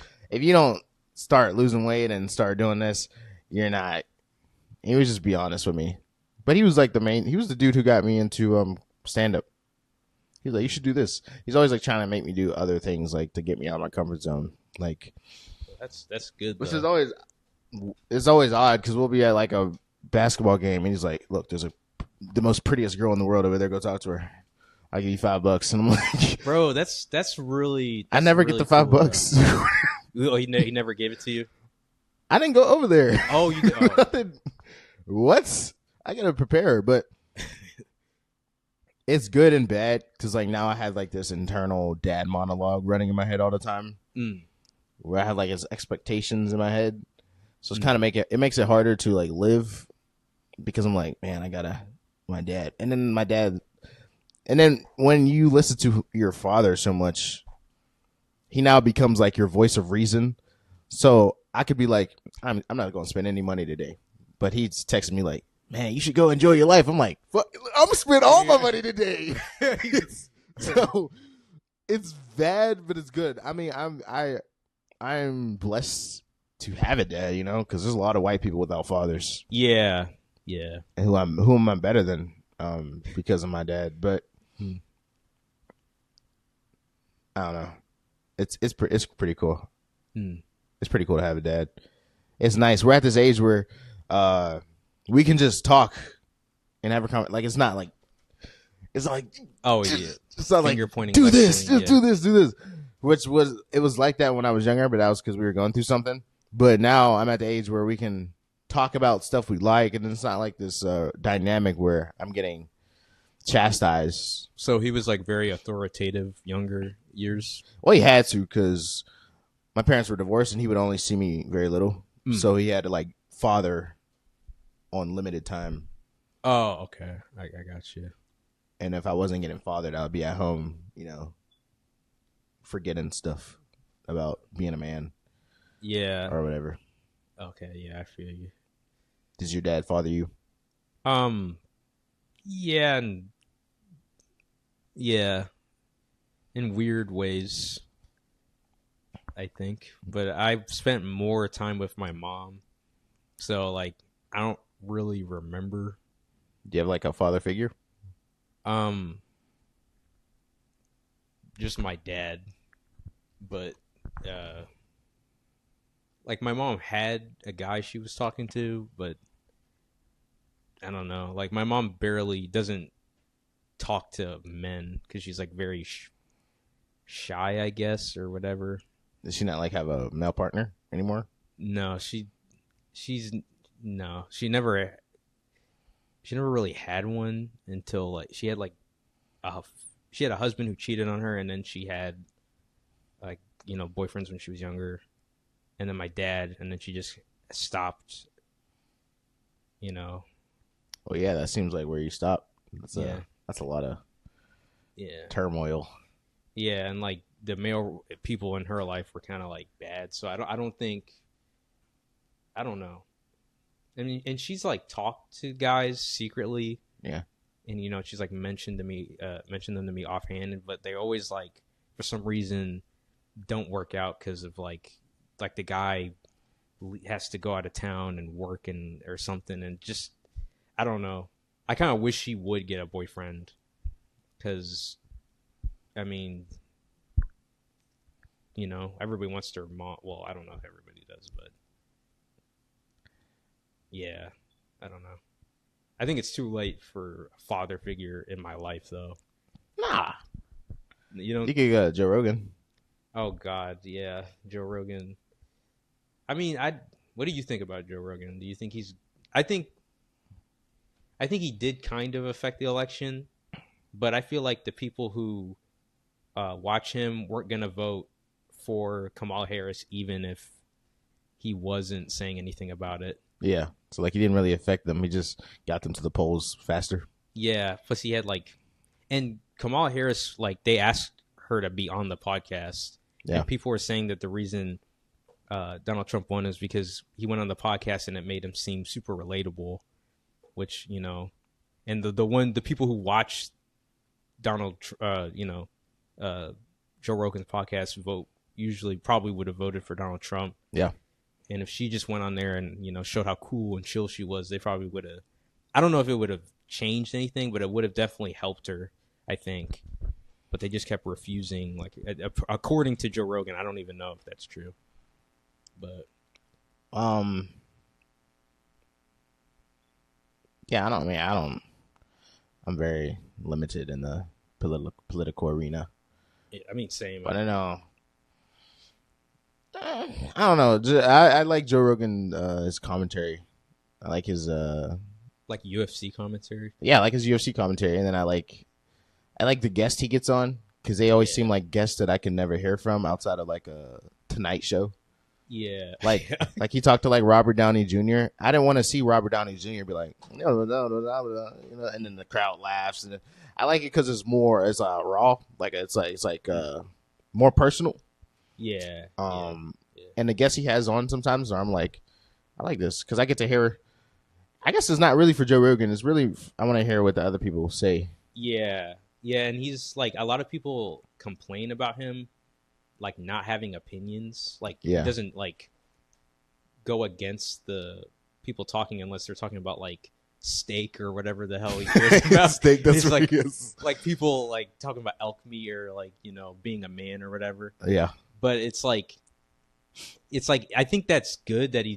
start losing weight and start doing this, you're not. He would just be honest with me. But he was like he was the dude who got me into stand up. He's like, you should do this. He's always like trying to make me do other things like to get me out of my comfort zone. Like That's good. which though. is always odd because we'll be at like a basketball game and he's like, look, there's the most prettiest girl in the world over there. Go talk to her. I'll give you $5. And I'm like, bro, that's really. I never really get the cool, $5. Oh, he never gave it to you. I didn't go over there. Oh, you did. Oh. What? I gotta prepare, but it's good and bad because like now I have like this internal dad monologue running in my head all the time, where I have like his expectations in my head. So it's kind of it makes it harder to like live because I'm like, man, I gotta my dad, and then when you listen to your father so much, he now becomes like your voice of reason. So I could be like, I'm not going to spend any money today. But he's texting me like, man, you should go enjoy your life. I'm like, fuck, I'm going to spend all my money today. So it's bad, but it's good. I mean, I'm blessed to have a dad, you know, because there's a lot of white people without fathers. Yeah. And who am I better than because of my dad. But I don't know. It's pretty cool. It's pretty cool to have a dad. It's nice. We're at this age where we can just talk and have a conversation. Like it's not like oh yeah. It's not Finger like pointing do lecturing, this, just do this. Which was like that when I was younger, but that was because we were going through something. But now I'm at the age where we can talk about stuff we like, and it's not like this dynamic where I'm getting chastised. So he was like very authoritative younger years. Well, he had to because my parents were divorced and he would only see me very little. So he had to like father on limited time. Oh, okay. I got you. And if I wasn't getting fathered, I would be at home, you know, forgetting stuff about being a man. Yeah. Or whatever. Okay, yeah, I feel you. Does your dad father you? Yeah, in weird ways, I think. But I've spent more time with my mom, so like I don't really remember. Do you have like a father figure? Just my dad, but like my mom had a guy she was talking to, but I don't know. Like my mom barely doesn't talk to men because she's like very shy, I guess, or whatever. Does she not like have a male partner anymore? No, she's no, she never really had one until like she had a husband who cheated on her, and then she had like boyfriends when she was younger, and then my dad, and then she just stopped. Well, yeah, that seems like where you stop. Yeah. That's a lot of Yeah. turmoil. Yeah, and like the male people in her life were kind of like bad, so I don't know. I mean, and she's like talked to guys secretly. Yeah. And she's like mentioned them to me offhand, but they always like for some reason don't work out because of like the guy has to go out of town and work or something, and just I don't know. I kind of wish she would get a boyfriend because, I mean, everybody wants their mom. Well, I don't know if everybody does, but yeah, I don't know. I think it's too late for a father figure in my life, though. Nah. You could go Joe Rogan. Oh God, yeah, Joe Rogan. I mean, what do you think about Joe Rogan? Do you think I think he did kind of affect the election, but I feel like the people who watch him weren't gonna vote for Kamala Harris even if he wasn't saying anything about it. Yeah, so like he didn't really affect them. He just got them to the polls faster. Yeah, plus he had and Kamala Harris, like they asked her to be on the podcast. Yeah, and people were saying that the reason Donald Trump won is because he went on the podcast and it made him seem super relatable, which and the people who watched Joe Rogan's podcast usually probably would have voted for Donald Trump. Yeah. And if she just went on there and, showed how cool and chill she was, they probably would have. I don't know if it would have changed anything, but it would have definitely helped her, I think. But they just kept refusing. Like, according to Joe Rogan, I don't even know if that's true. But. Yeah, I'm very limited in the political arena. Yeah, I mean, same. But I know. I don't know. I like Joe Rogan, his commentary. I like his like UFC commentary. Yeah, I like his UFC commentary, and then I like the guest he gets on because they always seem like guests that I can never hear from outside of like a Tonight Show. Yeah, like he talked to like Robert Downey Jr. I didn't want to see Robert Downey Jr. be like, no, and then the crowd laughs, and I like it because it's raw, like it's like more personal. Yeah. And the guests he has on sometimes, I'm like, I like this because I get to hear. I guess it's not really for Joe Rogan. It's really I want to hear what the other people say. Yeah, and he's like a lot of people complain about him, like not having opinions. Like he doesn't like go against the people talking unless they're talking about like steak or whatever the hell he cares about. Steak. That's what like he is. Like people like talking about elk meat or like being a man or whatever. Yeah. But it's like I think that's good that he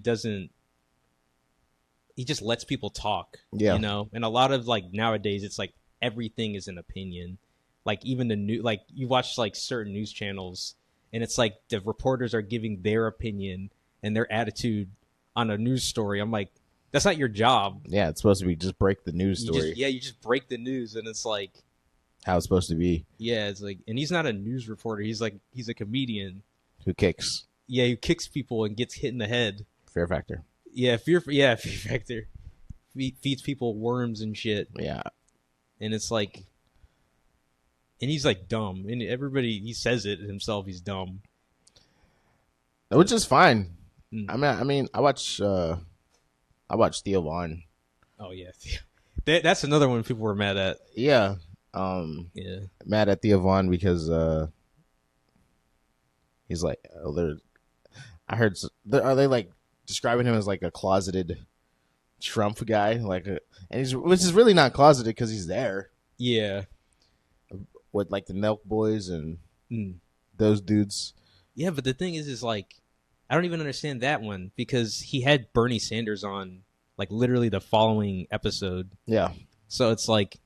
just lets people talk. Yeah. And a lot of like nowadays it's like everything is an opinion. Like even the new like you watch like certain news channels and it's like the reporters are giving their opinion and their attitude on a news story. I'm like, that's not your job. Yeah, it's supposed to be just break the news story. You just break the news and it's like how it's supposed to be. Yeah, it's like, and he's not a news reporter. He's a comedian who kicks. Yeah, who kicks people and gets hit in the head. Fear factor. Yeah, fear factor. Feeds people worms and shit. Yeah, and it's like, and he's like dumb, and he says it himself. He's dumb, which is fine. I mean, I watch Theo Vaughn. Oh yeah, that's another one people were mad at. Yeah. Mad at Theo Vaughn because he's like, I heard, are they like describing him as like a closeted Trump guy, which is really not closeted because he's there. Yeah, with like the Nelk Boys and those dudes. Yeah, but the thing is like, I don't even understand that one because he had Bernie Sanders on like literally the following episode. Yeah, so it's like.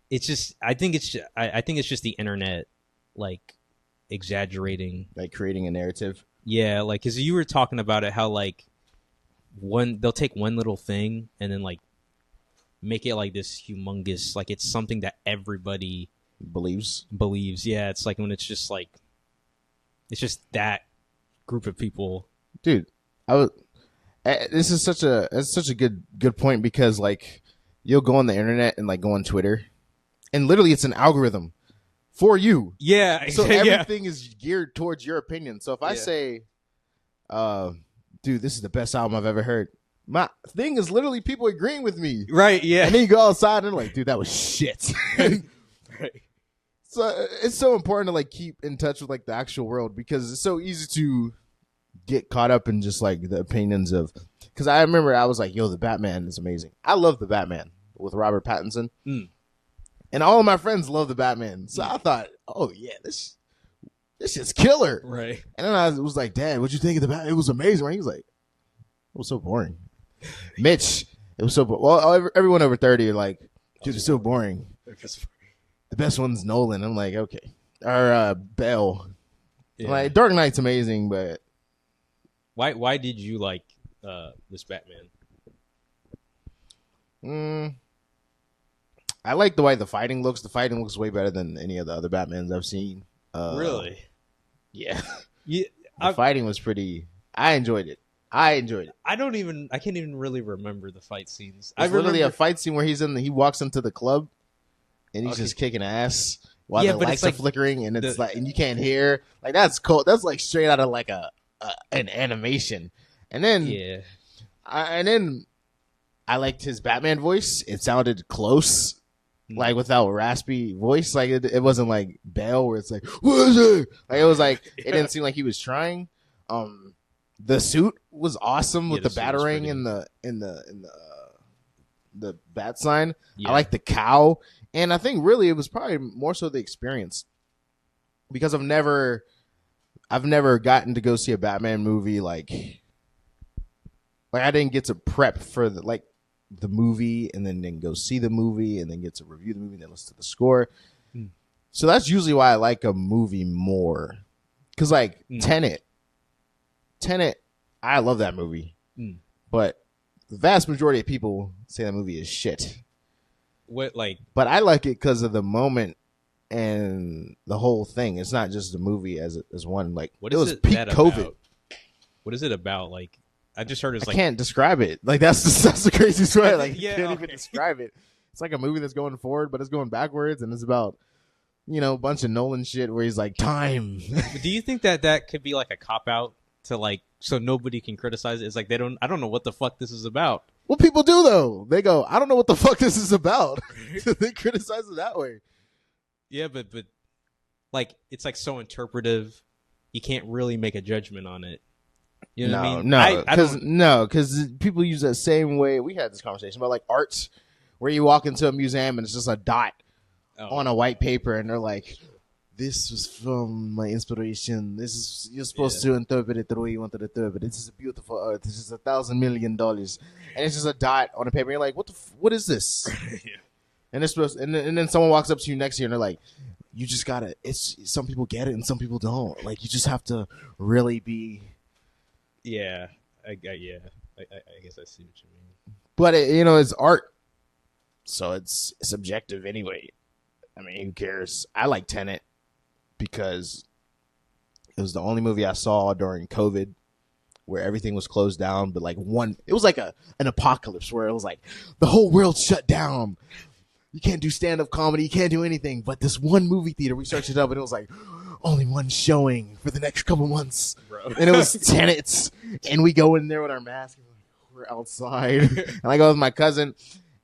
It's just I think it's just the internet like exaggerating, like creating a narrative. yeah, like because you were talking about it, how like they'll take one little thing and then like make it like this humongous, like it's something that everybody Believes. Yeah, it's like when it's just like it's just that group of people. Dude, this is such a good point, because like you'll go on the internet and like go on Twitter, and literally it's an algorithm for you. Yeah, So yeah. everything is geared towards your opinion. So if I say, dude, this is the best album I've ever heard, my thing is literally people agreeing with me. Right, yeah. And then you go outside and they're like, dude, that was shit. Right. So it's so important to like keep in touch with like the actual world, because it's so easy to get caught up in just like the opinions of, because I remember I was like, yo, the Batman is amazing. I love the Batman with Robert Pattinson. And all of my friends love the Batman. So I thought, oh yeah, this shit's killer. Right. And then I was like, Dad, what'd you think of the Batman? It was amazing, right? He was like, it was so boring. Mitch, it was so well, everyone over 30 are like, dude, it's so boring. The best one's Nolan. I'm like, okay. Or Bell. Yeah. Like, Dark Knight's amazing, but Why did you like this Batman? I like the way the fighting looks. The fighting looks way better than any of the other Batmans I've seen. Really? Yeah. Yeah. The fighting was pretty. I enjoyed it. I can't even really remember the fight scenes. There's literally a fight scene where he walks into the club and he's just kicking ass while the lights are flickering, and it's and you can't hear. Like, that's cool. That's like straight out of like an animation. And then I liked his Batman voice. It sounded close, like without raspy voice. Like it wasn't like Bale where it's like, what is it? Like, it was like it didn't seem like he was trying. The suit was awesome with the batarang and the bat sign. Yeah. I like the cow, and I think really it was probably more so the experience, because I've never gotten to go see a Batman movie like I didn't get to prep for the movie and then go see the movie and then get to review the movie and then listen to the score. So that's usually why I like a movie more, because like Tenet, I love that movie, but the vast majority of people say that movie is shit. But I like it because of the moment and the whole thing. It's not just the movie as one. Like, what it is was it peak COVID. About? What is it about? Like, I just heard it's I can't describe it. Like, that's the craziest way. Like, yeah, you can't even describe it. It's like a movie that's going forward, but it's going backwards, and it's about, a bunch of Nolan shit where he's like, time. Do you think that could be like a cop out to like, so nobody can criticize it? It's like I don't know what the fuck this is about. What people do though, they go, I don't know what the fuck this is about. They criticize it that way. Yeah, but like it's like so interpretive, you can't really make a judgment on it. You know what I mean? Because people use that same way. We had this conversation about like art, where you walk into a museum and it's just a dot on a white paper, and they're like, this was from my inspiration. You're supposed to interpret it the way you want to interpret it. This is a beautiful art. This is $1,000 million, and it's just a dot on a paper. You're like, what is this? Yeah. And it's supposed, and then someone walks up to you next year and they're like, you just gotta. Some people get it and some people don't. Like, you just have to really be. Yeah, I guess I see what you mean. But it's art, so it's subjective anyway. I mean, who cares? I like Tenet because it was the only movie I saw during COVID where everything was closed down, but like it was like an apocalypse where it was like the whole world shut down. You can't do stand-up comedy, you can't do anything. But this one movie theater, we searched it up, and it was like only one showing for the next couple months. Bro. And it was Tenet, and we go in there with our masks. We're outside, and I go with my cousin,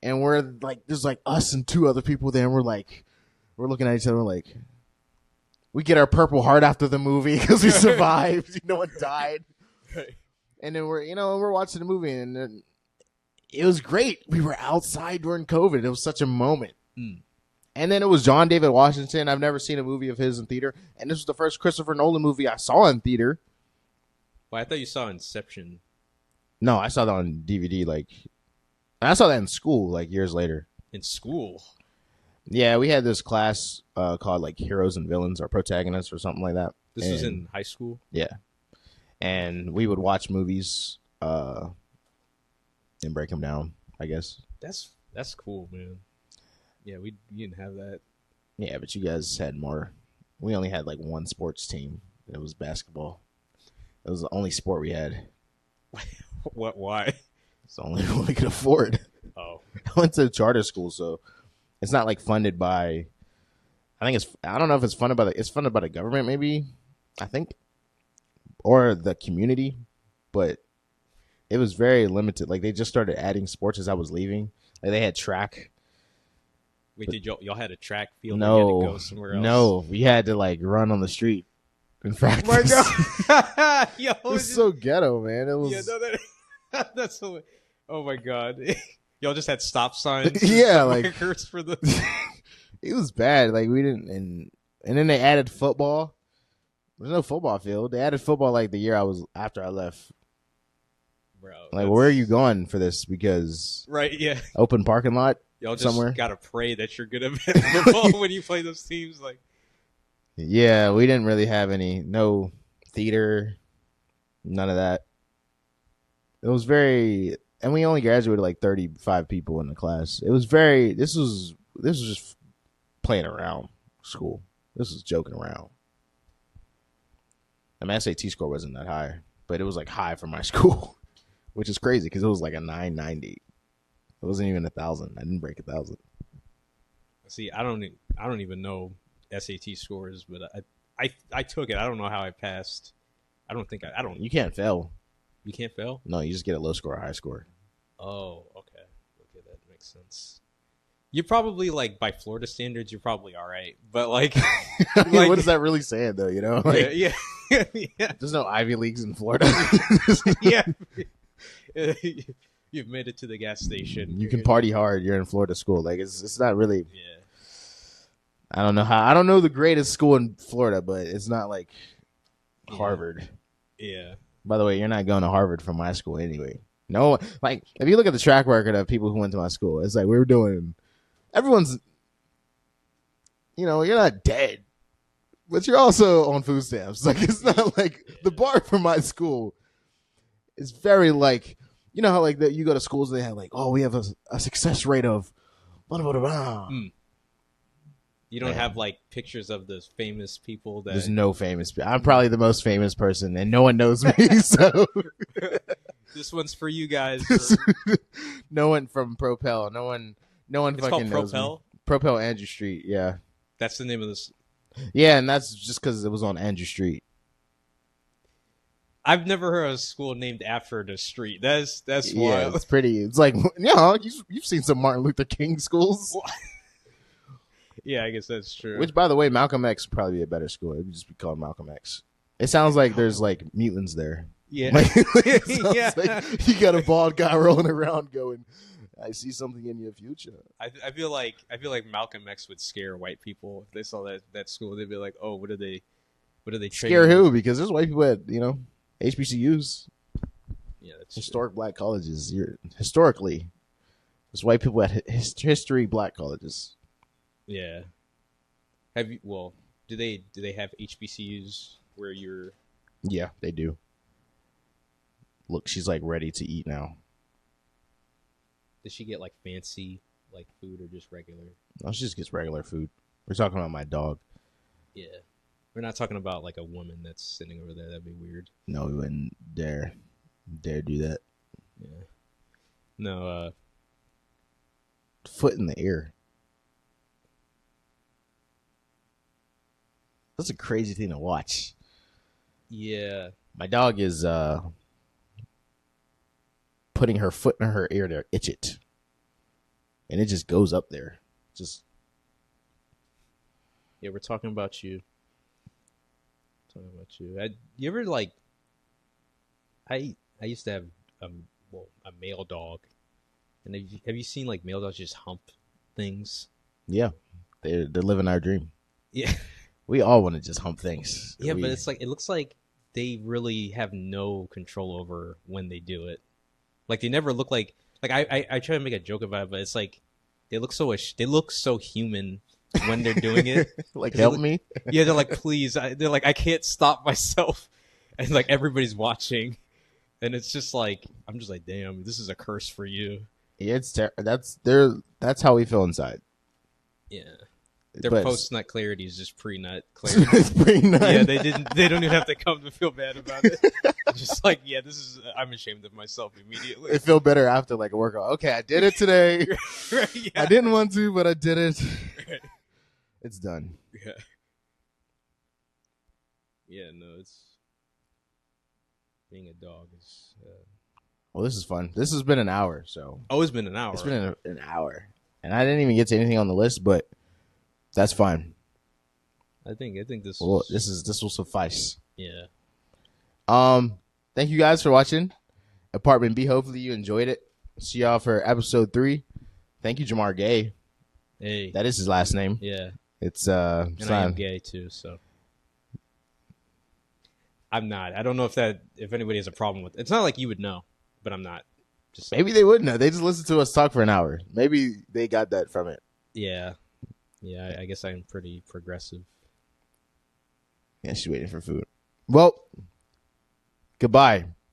and we're like, there's like us and two other people there, and we're looking at each other like, we get our Purple Heart after the movie because we survived. No one died. Right. And then we're watching the movie, and then it was great. We were outside during COVID. It was such a moment. And then it was John David Washington. I've never seen a movie of his in theater, and this was the first Christopher Nolan movie I saw in theater. Well, I thought you saw Inception. No, I saw that on DVD. I saw that in school, like years later. In school? Yeah, we had this class called like Heroes and Villains or Protagonists or something like that. This was in high school. Yeah, and we would watch movies and break them down, I guess. That's cool, man. Yeah, we didn't have that. Yeah, but you guys had more. We only had like one sports team. It was basketball. It was the only sport we had. What? Why? It's the only one we could afford. Oh, I went to charter school, so it's not like funded by. I don't know if it's funded by it's funded by the government, maybe. I think, or the community, but it was very limited. Like they just started adding sports as I was leaving. Like they had track. wait, did y'all had a track field? No, or you had to go somewhere else? no, we had to like run on the street in practice. Oh my god! Yo, It was so ghetto, man. It was. yeah, no, that's so. Oh my god! Y'all just had stop signs. Yeah, like markers for the. it was bad. Like we didn't, and then they added football. There's no football field. They added football like the year after I left. Bro, Like, where are you going for this? Because right? Yeah, open parking lot. y'all just somewhere. gotta pray that you're good at football when you play those teams. Like, Yeah, we didn't really have no theater, none of that. It was very, and we only graduated like 35 people in the class. It was very. This was just playing around school. This was joking around. My SAT score wasn't that high, but it was like high for my school, which is crazy because it was like a 990. It wasn't even 1,000. I didn't break 1,000. see, I don't even know SAT scores, but I took it. I don't know how I passed. I don't think I don't. You can't fail. You can't fail. No, you just get a low score or high score. Oh, okay. Okay, that makes sense. You're probably like by Florida standards, you're probably all right. But like, I mean, what is that really saying though? You know, like, yeah, yeah, there's no Ivy Leagues in Florida. yeah. You've made it to the gas station. You can party hard. You're in Florida school. Like it's not really. Yeah. I don't know how. I don't know the greatest school in Florida, but it's not like Yeah. Harvard. Yeah. By the way, you're not going to Harvard from my school anyway. No, like if you look at the track record of people who went to my school, it's like we were doing. Everyone's, you're not dead, but you're also on food stamps. Like it's not like the bar for my school is very like, you know how like you go to schools and they have like, oh, we have a success rate of blah blah blah blah. You don't Man. have like pictures of those famous people that. There's no famous. I'm probably the most famous person, and no one knows me. So This one's for you guys. no one from Propel. No one It's fucking called knows Propel? me. Propel Andrew Street. Yeah, That's the name of this. yeah, and that's just because it was on Andrew Street. I've never heard of a school named after the street. That's Yeah, wild. it's pretty. It's like you've seen some Martin Luther King schools. Yeah, I guess that's true. Which, by the way, Malcolm X would probably be a better school. It would just be called Malcolm X. It sounds like there's like mutants there. yeah. Like, it sounds Yeah. like you got a bald guy rolling around going, "I see something in your future." I feel like Malcolm X would scare white people if they saw that school. They'd be like, "Oh, what are they Scare training?" who? Because there's white people at HBCUs, Yeah, that's historic black colleges. Historically, there's white people at history black colleges. true. Yeah. Have you? Well, do they have HBCUs where you're? Yeah, they do. Look, she's like ready to eat now. Does she get like fancy like food or just regular? No, she just gets regular food. We're talking about my dog. Yeah. We're not talking about like a woman that's sitting over there. That'd be weird. No, we wouldn't dare do that. Yeah. No. Foot in the ear. That's a crazy thing to watch. Yeah. My dog is putting her foot in her ear to itch it. And it just goes up there. Just Yeah. We're talking about you. You ever like? I used to have a male dog, and have you seen like male dogs just hump things? yeah. They're living our dream. Yeah. We all want to just hump things. Yeah, but it's like it looks like they really have no control over when they do it. Like they never look like I try to make a joke about it, but it's like They look so human when they're doing it. Like, help me. Yeah, they're like, please. They're like, I can't stop myself, and like everybody's watching, and it's just like, I'm just like, damn, this is a curse for you. Yeah, that's how we feel inside. Yeah, their But- post-nut clarity is just pre-nut clarity. It's pretty nice. Yeah, they don't even have to come to feel bad about it. Just like, yeah, I'm ashamed of myself immediately. They feel better after like a workout. Okay, I did it today. Right, yeah. I didn't want to, but I did it. Right. It's done. Yeah. Yeah, no, it's being a dog is Well, this is fun. This has been an hour, so always been an hour. it's been an hour, and I didn't even get to anything on the list, but that's fine. I think this. Well, this will suffice. Yeah. Thank you guys for watching Apartment B. Hopefully you enjoyed it. See y'all for episode 3. Thank you, Jamar Gay. Hey. That is his last name. Yeah. It's And I am Simon. gay too, so I'm not. I don't know if anybody has a problem with it. It's not like you would know, but I'm not. Just Maybe they wouldn't know. They just listened to us talk for an hour. Maybe they got that from it. yeah. Yeah, I guess I'm pretty progressive. Yeah, she's waiting for food. Well, goodbye.